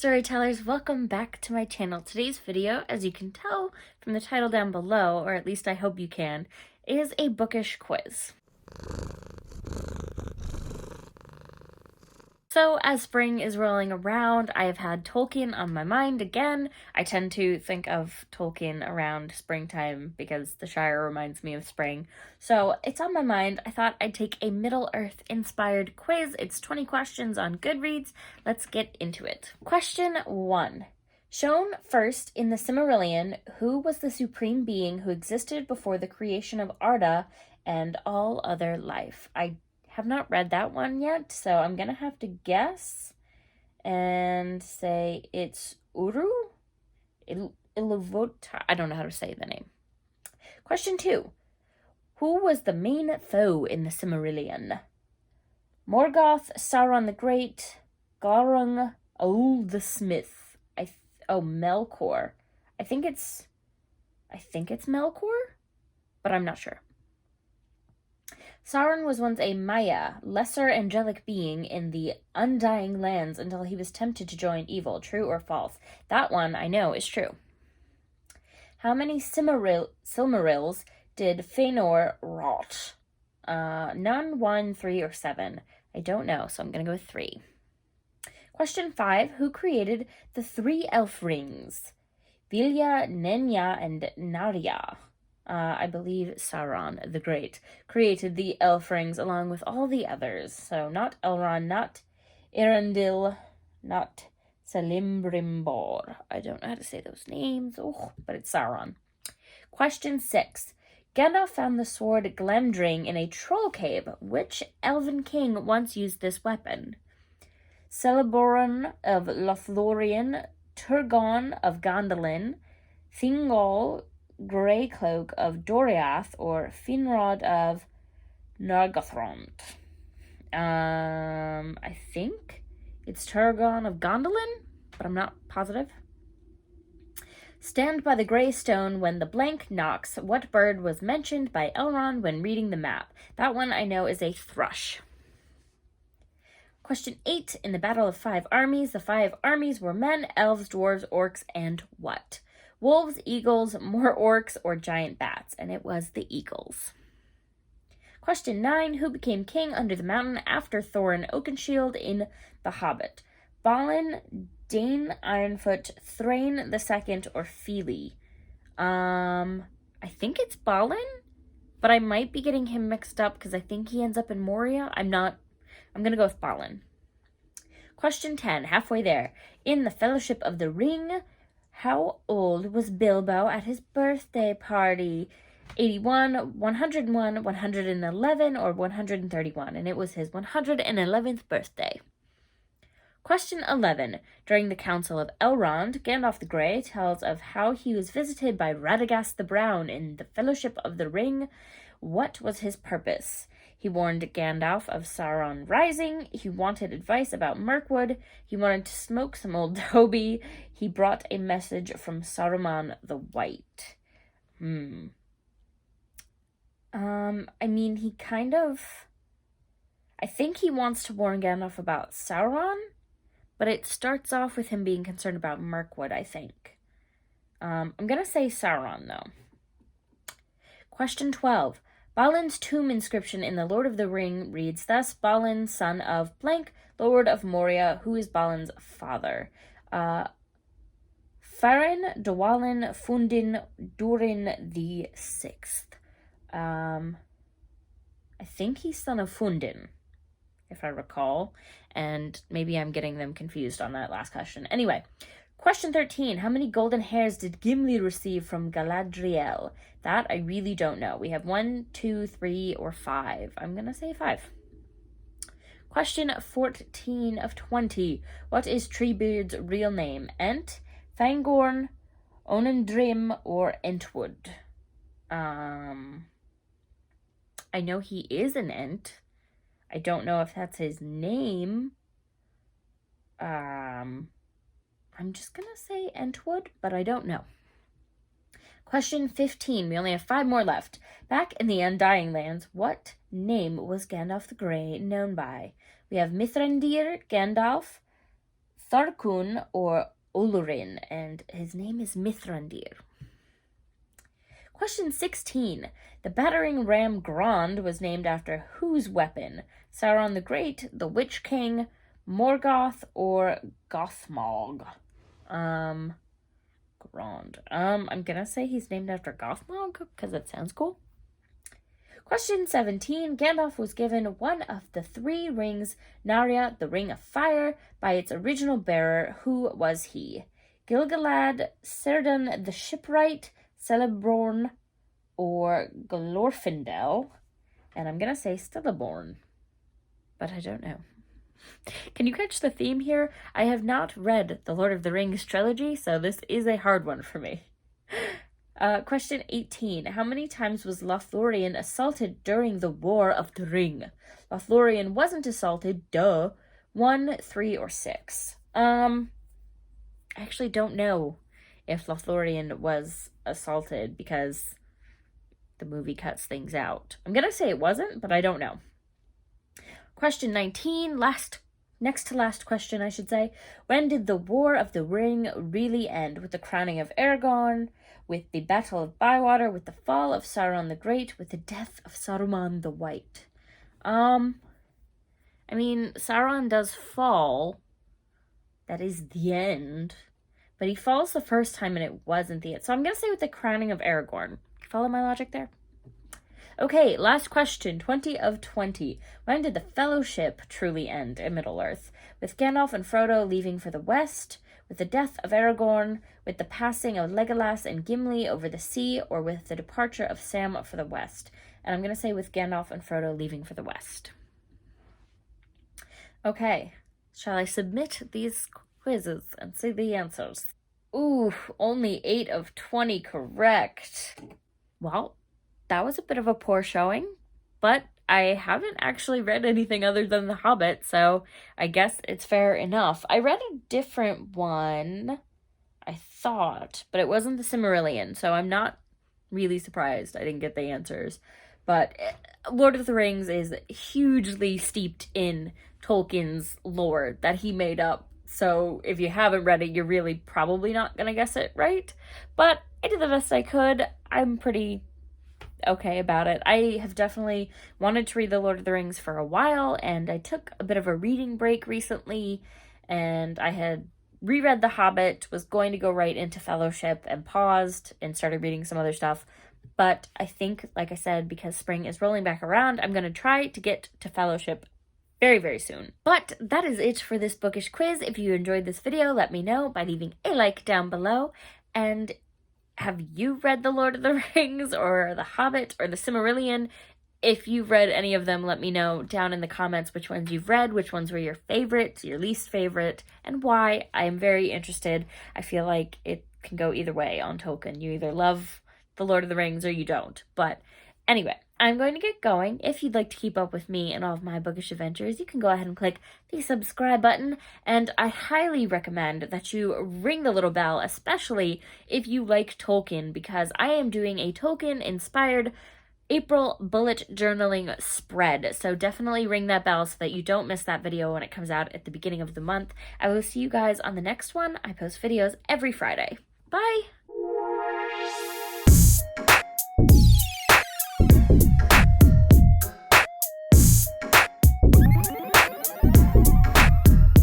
storytellers, welcome back to my channel. Today's video, as you can tell from the title down below, or at least I hope you can, is a bookish quiz. So, as spring is rolling around, I have had Tolkien on my mind again. I tend to think of Tolkien around springtime because the Shire reminds me of spring. So, it's on my mind. I thought I'd take a Middle-earth inspired quiz. It's 20 questions on Goodreads. Let's get into it. Question 1. Shown first in the Silmarillion, who was the supreme being who existed before the creation of Arda and all other life? I have not read that one yet, so I'm gonna have to guess and say it's Uru? Iluvota. I don't know how to say the name. Question 2. Who was the main foe in the Silmarillion? Morgoth, Sauron the Great, Gaurung, the Smith. Melkor. I think it's Melkor, but I'm not sure. Sauron was once a Maya, lesser angelic being in the Undying Lands until he was tempted to join evil. True or false? That one I know is true. How many Silmarils did Fëanor write? None, 1, 3, or 7. I don't know, so I'm going to go with 3. Question 5. Who created the 3 elf rings? Vilya, Nenya, and Narya. I believe Sauron the Great created the elf rings along with all the others. So not Elrond, not Erendil, not Celebrimbor. I don't know how to say those names, but it's Sauron. Question 6. Gandalf found the sword Glamdring in a troll cave. Which elven king once used this weapon? Celeborn of Lothlorien, Turgon of Gondolin, Thingol Greycloak of Doriath, or Finrod of Nargothrond. I think it's Turgon of Gondolin, but I'm not positive. Stand by the grey stone when the blank knocks. What bird was mentioned by Elrond when reading the map? That one I know is a thrush. Question 8. In the Battle of 5 Armies, the 5 armies were men, elves, dwarves, orcs, and what? Wolves, eagles, more orcs, or giant bats? And it was the eagles. Question 9. Who became king under the mountain after Thorin Oakenshield in The Hobbit? Balin, Dane Ironfoot, Thrain II, or Fili? I think it's Balin, but I might be getting him mixed up because I think he ends up in Moria. I'm going to go with Balin. Question 10. Halfway there. In the Fellowship of the Ring, how old was Bilbo at his birthday party? 81, 101, 111, or 131? And it was his 111th birthday. Question 11. During the Council of Elrond, Gandalf the Grey tells of how he was visited by Radagast the Brown in the Fellowship of the Ring. What was his purpose? He warned Gandalf of Sauron rising. He wanted advice about Mirkwood. He wanted to smoke some old Toby. He brought a message from Saruman the White. I think he wants to warn Gandalf about Sauron, but it starts off with him being concerned about Mirkwood, I think. I'm going to say Sauron, though. Question 12. Balin's tomb inscription in The Lord of the Ring reads thus: Balin, son of blank, Lord of Moria, who is Balin's father? Farin, Dwalin, Fundin, Durin the Sixth. I think he's son of Fundin, if I recall, and maybe I'm getting them confused on that last question. Anyway, question 13. How many golden hairs did Gimli receive from Galadriel? That I really don't know. We have 1, 2, 3, or 5. I'm going to say 5. Question 14 of 20. What is Treebeard's real name? Ent, Fangorn, Onendrim, or Entwood? I know he is an Ent. I don't know if that's his name. I'm just going to say Entwood, but I don't know. Question 15. We only have 5 more left. Back in the Undying Lands, what name was Gandalf the Grey known by? We have Mithrandir, Gandalf, Tharkun or Olurin, and his name is Mithrandir. Question 16. The battering ram Grond was named after whose weapon? Sauron the Great, the Witch King, Morgoth, or Gothmog? Grond. I'm gonna say he's named after Gothmog, because it sounds cool. Question 17. Gandalf was given one of the 3 rings, Narya, the Ring of Fire, by its original bearer. Who was he? Gil-galad, Círdan the Shipwright, Celeborn, or Glorfindel? And I'm going to say Celeborn, but I don't know. Can you catch the theme here? I have not read the Lord of the Rings trilogy, so this is a hard one for me. Question 18. How many times was Lothlorien assaulted during the War of the Ring? Lothlorien wasn't assaulted, duh. 1, 3, or 6? I actually don't know if Lothlorien was assaulted because the movie cuts things out. I'm gonna say it wasn't, but I don't know. Question 19. Next to last question, I should say. When did the War of the Ring really end? With the crowning of Aragorn, with the Battle of Bywater, with the fall of Sauron the Great, with the death of Saruman the White? I mean, Sauron does fall. That is the end. But he falls the first time and it wasn't the end. So I'm going to say with the crowning of Aragorn. Follow my logic there? Okay, last question, 20 of 20. When did the Fellowship truly end in Middle-earth? With Gandalf and Frodo leaving for the west, with the death of Aragorn, with the passing of Legolas and Gimli over the sea, or with the departure of Sam for the west? And I'm going to say with Gandalf and Frodo leaving for the west. Okay, shall I submit these quizzes and see the answers? Ooh, only 8 of 20 correct. Well, that was a bit of a poor showing, but I haven't actually read anything other than The Hobbit, so I guess it's fair enough. I read a different one, I thought, but it wasn't the Silmarillion, so I'm not really surprised I didn't get the answers. But Lord of the Rings is hugely steeped in Tolkien's lore that he made up, so if you haven't read it, you're really probably not gonna guess it right. But I did the best I could. I'm pretty okay about it. I have definitely wanted to read The Lord of the Rings for a while, and I took a bit of a reading break recently, and I had reread The Hobbit, was going to go right into Fellowship, and paused and started reading some other stuff. But I think, like I said, because spring is rolling back around, I'm going to try to get to Fellowship very, very soon. But that is it for this bookish quiz. If you enjoyed this video, let me know by leaving a like down below. And have you read The Lord of the Rings or The Hobbit or The Silmarillion? If you've read any of them, let me know down in the comments which ones you've read, which ones were your favorites, your least favorite, and why. I am very interested. I feel like it can go either way on Tolkien. You either love The Lord of the Rings or you don't. But anyway, I'm going to get going. If you'd like to keep up with me and all of my bookish adventures, you can go ahead and click the subscribe button, and I highly recommend that you ring the little bell, especially if you like Tolkien, because I am doing a Tolkien-inspired April bullet journaling spread, so definitely ring that bell so that you don't miss that video when it comes out at the beginning of the month. I will see you guys on the next one. I post videos every Friday. Bye!